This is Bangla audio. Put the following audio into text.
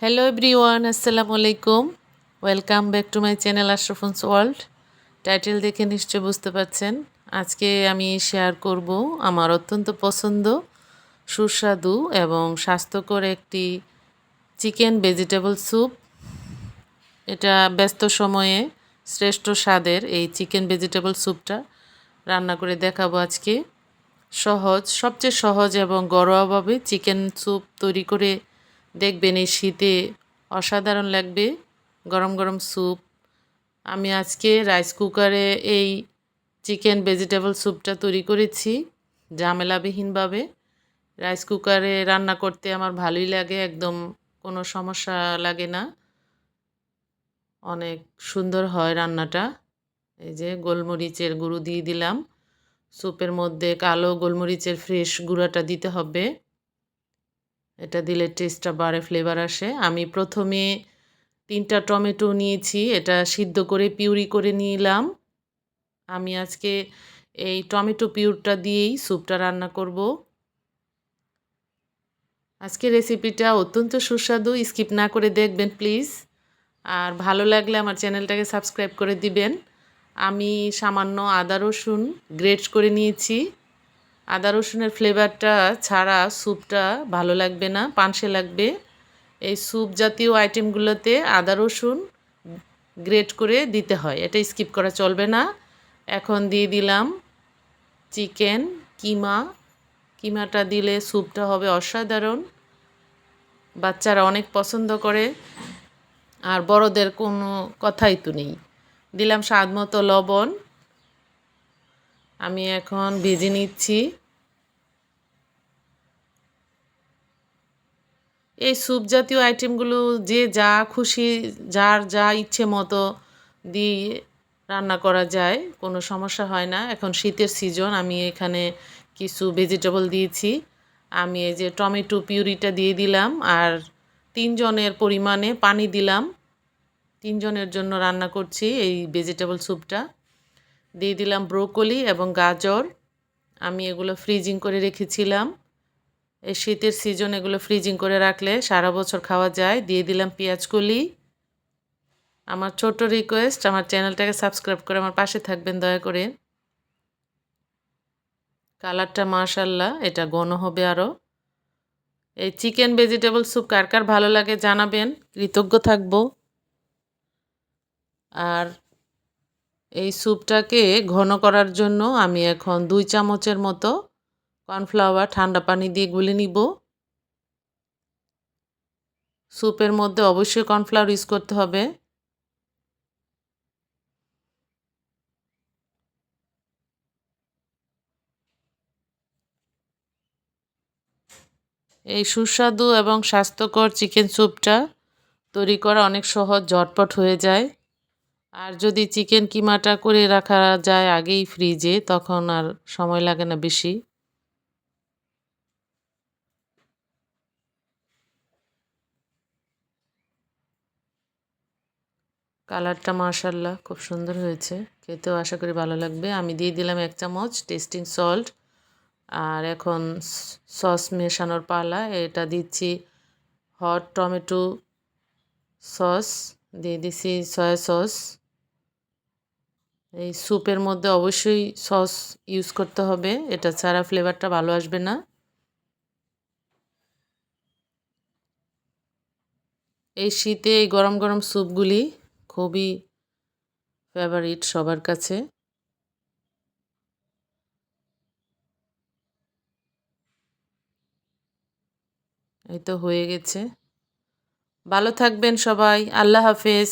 হ্যালো এভরিওয়ান, আসসালামু আলাইকুম। Welcome back to my channel Ashrafun's world. Title দেখে নিশ্চয় বুঝতে পারছেন, আজকে আমি শেয়ার করব আমার অত্যন্ত পছন্দ, সুস্বাদু এবং স্বাস্থ্যকর একটি চিকেন ভেজিটেবল স্যুপ। এটা ব্যস্ত সময়ে শ্রেষ্ঠ স্বাদের এই চিকেন ভেজিটেবল স্যুপটা রান্না করে দেখাবো আজকে। সবচেয়ে সহজ এবং ঘরোয়াভাবে চিকেন স্যুপ তৈরি করে দেখবেন এই শীতে অসাধারণ লাগবে। গরম গরম স্যুপ। আমি আজকে রাইস কুকারে এই চিকেন ভেজিটেবল স্যুপটা তৈরি করেছি ঝামেলাবিহীনভাবে। রাইস কুকারে রান্না করতে আমার ভালোই লাগে, একদম কোনো সমস্যা লাগে না, অনেক সুন্দর হয় রান্নাটা। এই যে গোলমরিচের গুঁড়ো দিয়ে দিলাম, স্যুপের মধ্যে কালো গোলমরিচের ফ্রেশ গুঁড়াটা দিতে হবে, এটা দিলে টেস্টটা বাড়ে, ফ্লেভার আসে। আমি প্রথমে 3টা টমেটো নিয়েছি, এটা সিদ্ধ করে পিউরি করে নিলাম। আমি আজকে এই টমেটো পিউরটা দিয়েই স্যুপটা রান্না করব। আজকের রেসিপিটা অত্যন্ত সুস্বাদু, স্কিপ না করে দেখবেন প্লিজ। আর ভালো লাগলে আমার চ্যানেলটাকে সাবস্ক্রাইব করে দিবেন। আমি সামান্য আদা রসুন গ্রেট করে নিয়েছি। আদা রসুনের ফ্লেভারটা ছাড়া স্যুপটা ভালো লাগবে না, পানসে লাগবে। এই স্যুপ জাতীয় আইটেমগুলোতে আদা রসুন গ্রেট করে দিতে হয়, এটা স্কিপ করা চলবে না। এখন দিয়ে দিলাম চিকেন কিমাটা দিলে স্যুপটা হবে অসাধারণ। বাচ্চারা অনেক পছন্দ করে, আর বড়দের কোনো কথাই তো নেই। দিলাম স্বাদ মতো লবণ। আমি এখন ভেজে নিচ্ছি। এই স্যুপ জাতীয় আইটেমগুলো যে যা খুশি, যার যা ইচ্ছে মতো দিয়ে রান্না করা যায়, কোনো সমস্যা হয় না। এখন শীতের সিজন, আমি এখানে কিছু ভেজিটেবল দিয়েছি। আমি এই যে টমেটো পিউরিটা দিয়ে দিলাম, আর 3 জনের পরিমাণে পানি দিলাম। 3 জনের জন্য রান্না করছি এই ভেজিটেবল স্যুপটা। দিয়ে দিলাম ব্রোকলি এবং গাজর, আমি এগুলো ফ্রিজিং করে রেখেছিলাম। এই শীতের সিজন এগুলো ফ্রিজিং করে রাখলে সারা বছর খাওয়া যায়। দিয়ে দিলাম পেঁয়াজ কলি। আমার ছোট্ট রিকোয়েস্ট, আমার চ্যানেলটাকে সাবস্ক্রাইব করে আমার পাশে থাকবেন দয়া করে। কালারটা মাশাআল্লাহ, এটা ঘন হবে আরও। এই চিকেন ভেজিটেবল স্যুপ কার কার ভালো লাগে জানাবেন, কৃতজ্ঞ থাকব। আর এই স্যুপটাকে ঘন করার জন্য আমি এখন 2 চামচের মতো কর্নফ্লাওয়ার ঠান্ডা পানি দিয়ে গুলে নিব। স্যুপের মধ্যে অবশ্যই কর্নফ্লাওয়ার ইউজ করতে হবে। এই সুস্বাদু এবং স্বাস্থ্যকর চিকেন স্যুপটা তৈরি করা অনেক সহজ, ঝটপট হয়ে যায়। আর যদি চিকেন কিমাটা করে রাখা যায় আগেই ফ্রিজে, তখন আর সময় লাগে না বেশি। কালারটা মাশাআল্লাহ খুব সুন্দর হয়েছে, খেতেও আশা করি ভালো লাগবে। আমি দিয়ে দিলাম 1 চামচ টেস্টিং সল্ট। আর এখন সস মেশানোর পালা, এটা দিচ্ছি হট টমেটো সস, দিয়ে দিচ্ছি সয়া সস। এই স্যুপের মধ্যে অবশ্যই সস ইউজ করতে হবে, এটা ছাড়া ফ্লেভারটা ভালো আসবে না। এই শীতে এই গরম গরম স্যুপগুলি খুবই ফেভারিট সবার কাছে। এই তো হয়ে গেছে। ভালো থাকবেন সবাই, আল্লাহ হাফেজ।